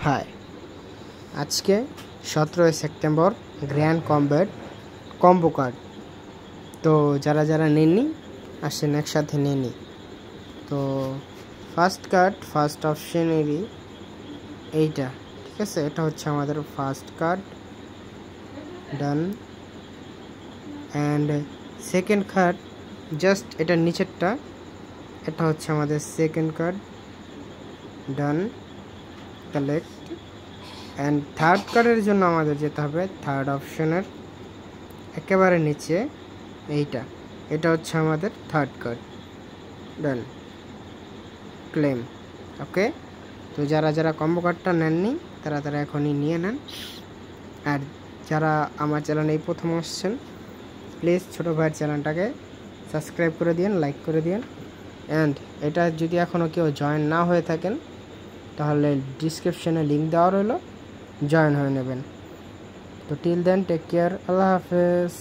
High, আজকে 17 September grand combat combo card. তো যারা যারা নেননি আসেন একসাথে নিয়ে নিই। তো ফার্স্ট কার্ড ফার্স্ট অপশনেরই এইটা, ঠিক আছে। এটা হচ্ছে আমাদের first card, done. And second card just এটার নিচেরটা, এটা হচ্ছে আমাদের second card, done, collect. And third কার্ডের জন্য আমাদের যেতে হবে থার্ড অপশনের একেবারে নিচে এইটা, এটা হচ্ছে আমাদের থার্ড কার্ড, ডান, ক্লেম। ওকে, তো যারা যারা কম্বো কার্ডটা নেননি তারা তারা এখনই নিয়ে নেন। আর যারা আমার চ্যানেলে এই প্রথম আসছেন, প্লিজ ছোটো ভাইয়ের চ্যানেলটাকে সাবস্ক্রাইব করে দিন, লাইক করে দিন। অ্যান্ড এটা যদি এখনও কেউ জয়েন না হয়ে থাকেন তাহলে ডিসক্রিপশনে লিঙ্ক দেওয়া রইল, জয়েন হয়ে নেবেন। তো টিল দেন টেক কেয়ার, আল্লাহ হাফেজ।